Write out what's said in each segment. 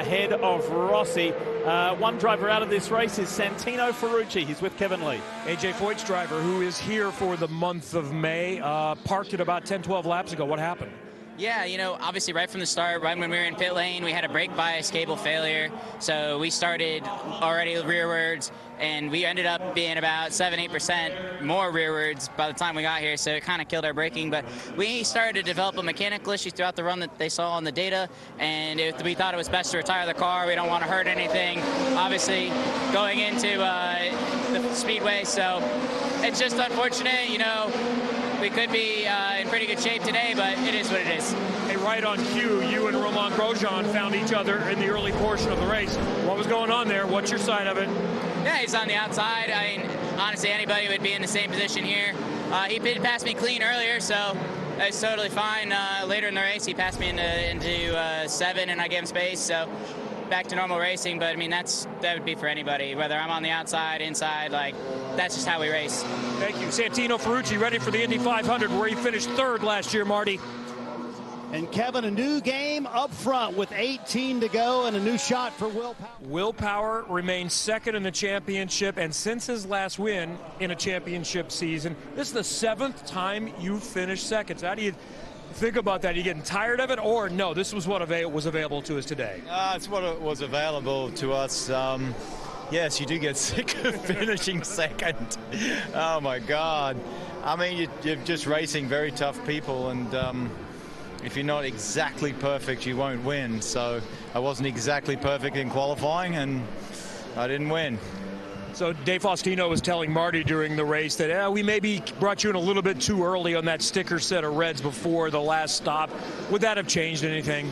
ahead of Rossi. One driver out of this race is Santino Ferrucci. He's with Kevin Lee. AJ Foyt's driver, who is here for the month of May, parked it about 10-12 laps ago. What happened? Yeah, you know, obviously right from the start, right when we were in pit lane, we had a brake bias cable failure. So we started already rearwards, and we ended up being about 7-8% more rearwards by the time we got here. So it kind of killed our braking. But we started to develop a mechanical issue throughout the run that they saw on the data, and we thought it was best to retire the car. We don't want to hurt anything, obviously, going into the speedway. So it's just unfortunate, you know. We could be in pretty good shape today, but it is what it is. Hey, right on cue, you and Romain Grosjean found each other in the early portion of the race. What was going on there? What's your side of it? Yeah, he's on the outside. I mean, honestly, anybody would be in the same position here. He passed me clean earlier, so it's totally fine. Later in the race, he passed me into 7, and I gave him space, so back to normal racing. But I mean, that would be for anybody, whether I'm on the outside, inside, like, that's just how we race. Thank you. Santino Ferrucci ready for the Indy 500, where he finished 3rd last year, Marty. And Kevin, a new game up front with 18 to go and a new shot for Will Power. Will Power remains 2nd in the championship, and since his last win in a championship season, this is the 7th time you've finished 2nd. So how do you think about that? Are you getting tired of it, or no, this was what was available to us today? It's what was available to us. Yes, you do get sick of finishing 2nd. Oh, my God. I mean, you're just racing very tough people, and if you're not exactly perfect, you won't win. So I wasn't exactly perfect in qualifying, and I didn't win. So Dave Faustino was telling Marty during the race that we maybe brought you in a little bit too early on that sticker set of reds before the last stop. Would that have changed anything?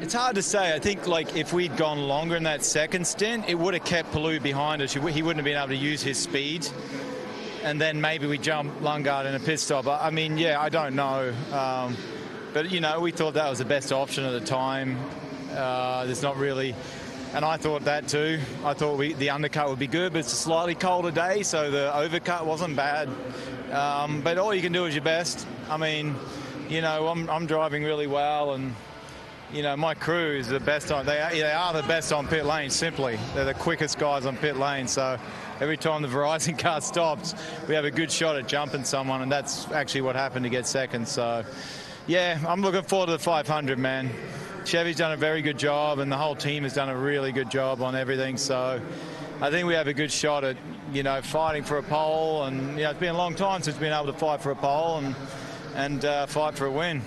It's hard to say. I think, like, if we'd gone longer in that 2nd stint, it would have kept Palou behind us. He wouldn't have been able to use his speed. And then maybe we jump Lundgaard in a pit stop. I mean, yeah, I don't know. But, you know, we thought that was the best option at the time. There's not really... And I thought that too. I thought the undercut would be good, but it's a slightly colder day, so the overcut wasn't bad. But all you can do is your best. I mean, you know, I'm driving really well, and, you know, my crew is the best on. They are the best on pit lane, simply. They're the quickest guys on pit lane, so every time the Verizon car stops, we have a good shot at jumping someone, and that's actually what happened to get 2nd. So, yeah, I'm looking forward to the 500, man. Chevy's done a very good job, and the whole team has done a really good job on everything. So I think we have a good shot at, you know, fighting for a pole. And, you know, it's been a long time since we've been able to fight for a pole and fight for a win.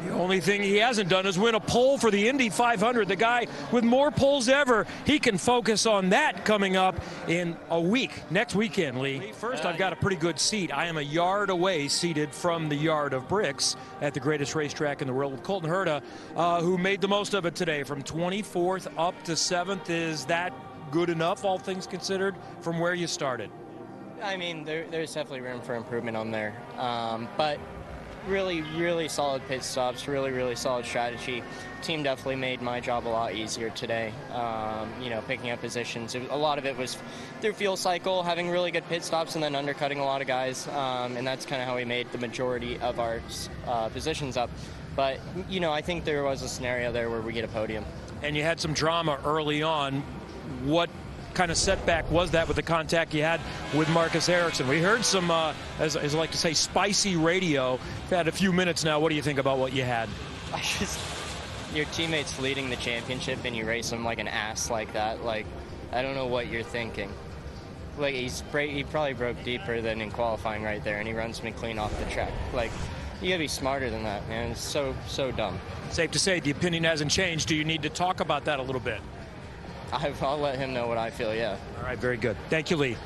The only thing he hasn't done is win a pole for the Indy 500. The guy with more poles ever, he can focus on that coming up in a week, next weekend, Lee. First, I've got a pretty good seat. I am a yard away, seated from the yard of bricks at the greatest racetrack in the world with Colton Herta, who made the most of it today. From 24th up to 7th, is that good enough, all things considered, from where you started? I mean, there's definitely room for improvement on there, but really solid pit stops, really solid strategy. Team definitely made my job a lot easier today. You know, picking up positions. A lot of it was through fuel cycle, having really good pit stops, and then undercutting a lot of guys. And that's kind of how we made the majority of our positions up. But, you know, I think there was a scenario there where we get a podium. And you had some drama early on. What kind of setback was that with the contact you had with Marcus Ericsson? We heard some, as I like to say, spicy radio. We've had a few minutes now. What do you think about what you had? Your teammate's leading the championship and you race him like an ass like that. Like, I don't know what you're thinking. Like, he probably broke deeper than in qualifying right there, and he runs me clean off the track. Like, you gotta be smarter than that, man. It's so dumb. Safe to say the opinion hasn't changed. Do you need to talk about that a little bit? I'll let him know what I feel, yeah. All right, very good. Thank you, Lee.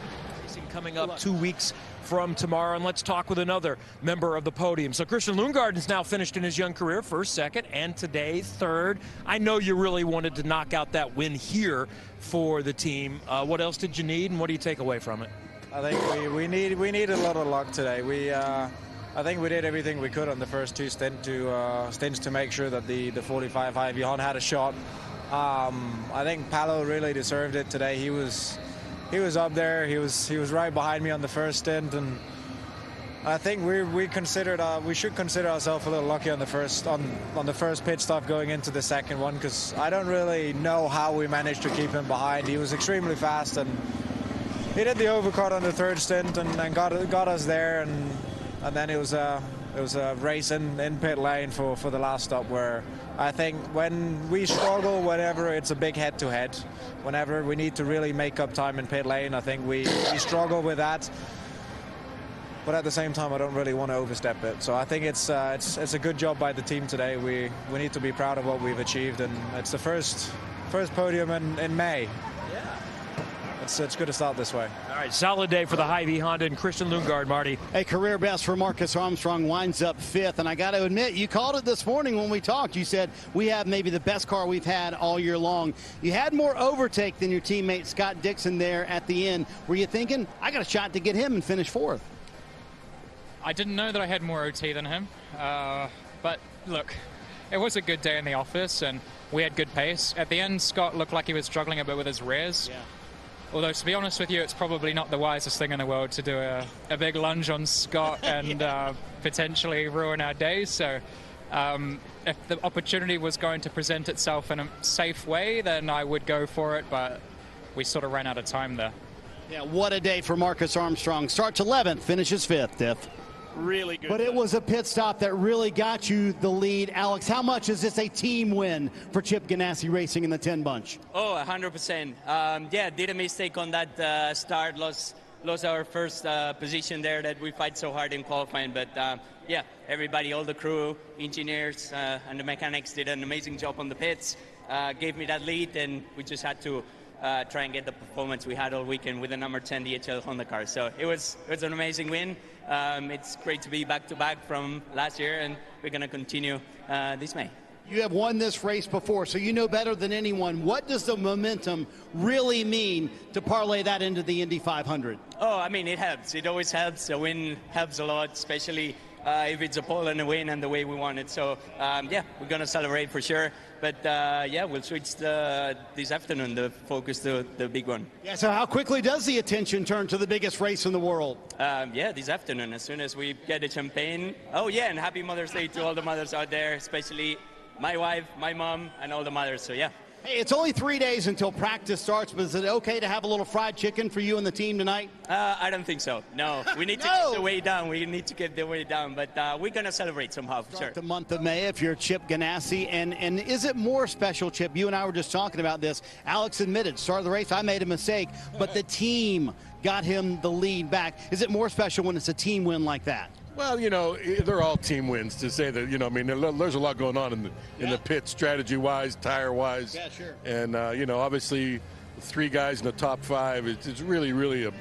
Coming up 2 weeks from tomorrow, and let's talk with another member of the podium. So Christian Lundgaard's now finished in his young career, 1st, 2nd, and today 3rd. I know you really wanted to knock out that win here for the team. What else did you need, and what do you take away from it? I think we need a lot of luck today. I think we did everything we could on the first 2 stints to make sure that the 45 high beyond had a shot. I think Paolo really deserved it today. He was up there. He was right behind me on the first stint, and I think we should consider ourselves a little lucky on the first pit stop going into the second one, because I don't really know how we managed to keep him behind. He was extremely fast, and he did the overcut on the third stint and got us there, and then it was a race in pit lane for the last stop, where I think when we struggle, whenever it's a big head-to-head, whenever we need to really make up time in pit lane, I think we struggle with that. But at the same time, I don't really want to overstep it. So I think it's a good job by the team today. We need to be proud of what we've achieved, and it's the first podium in May. It's good to start this way. All right, solid day for the Hy-Vee Honda and Christian Lundgaard, Marty. A career best for Marcus Armstrong, winds up 5th. And I got to admit, you called it this morning when we talked. You said we have maybe the best car we've had all year long. You had more overtake than your teammate Scott Dixon there at the end. Were you thinking, I got a shot to get him and finish 4th? I didn't know that I had more OT than him, but look, it was a good day in the office and we had good pace. At the end, Scott looked like he was struggling a bit with his rears. Yeah. Although, to be honest with you, it's probably not the wisest thing in the world to do a big lunge on Scott and potentially ruin our day. So if the opportunity was going to present itself in a safe way, then I would go for it, but we sort of ran out of time there. Yeah, what a day for Marcus Armstrong. Starts 11th, finishes 5th, Diff. Really good. But it was a pit stop that really got you the lead. Alex, how much is this a team win for Chip Ganassi Racing in the 10 bunch? Oh, 100%. Yeah, did a mistake on that start, lost our first position there that we fight so hard in qualifying. But yeah, everybody, all the crew, engineers, and the mechanics did an amazing job on the pits. Gave me that lead, and we just had to try and get the performance we had all weekend with the number 10 DHL Honda car. So it was an amazing win. It's great to be back-to-back from last year, and we're going to continue this May. You have won this race before, so you know better than anyone. What does the momentum really mean to parlay that into the Indy 500? Oh, I mean, it helps. It always helps. A win helps a lot, especially if it's a pole and a win and the way we want it. So, yeah, we're going to celebrate for sure. But, yeah, we'll switch this afternoon, the focus to the big one. Yeah, so how quickly does the attention turn to the biggest race in the world? Yeah, this afternoon, as soon as we get the champagne. Oh, yeah, and happy Mother's Day to all the mothers out there, especially my wife, my mom, and all the mothers. So, yeah. Hey, it's only 3 days until practice starts, but is it okay to have a little fried chicken for you and the team tonight? I don't think so. No, we need to get the weight down. We need to get the weight down, but we're going to celebrate somehow, for sure. The month of May, if you're Chip Ganassi, and is it more special, Chip? You and I were just talking about this. Alex admitted, start of the race, I made a mistake, but the team got him the lead back. Is it more special when it's a team win like that? Well, you know, they're all team wins. To say that, you know, I mean, there's a lot going on in the pit, strategy-wise, tire-wise. Yeah, sure. And, you know, obviously 3 guys in the top 5, it's really, really a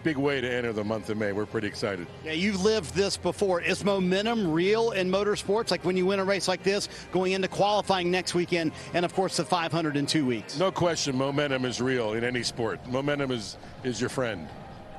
big way to enter the month of May. We're pretty excited. Yeah, you've lived this before. Is momentum real in motorsports? Like when you win a race like this, going into qualifying next weekend, and, of course, the 500 in 2 weeks? No question, momentum is real in any sport. Momentum is your friend.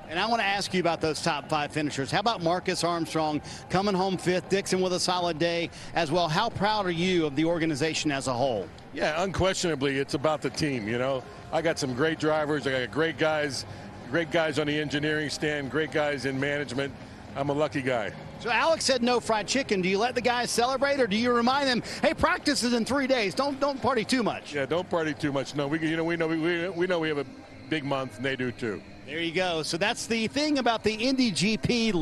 And I want to ask you about those top 5 finishers. How about Marcus Armstrong coming home 5th, Dixon with a solid day as well? How proud are you of the organization as a whole? Yeah, unquestionably, it's about the team, you know. I got some great drivers. I got great guys on the engineering stand, great guys in management. I'm a lucky guy. So Alex said no fried chicken. Do you let the guys celebrate, or do you remind them, hey, practice is in 3 days. Don't party too much. Yeah, don't party too much. No, we know we have a big month, and they do too. There you go. So that's the thing about the Indy GP.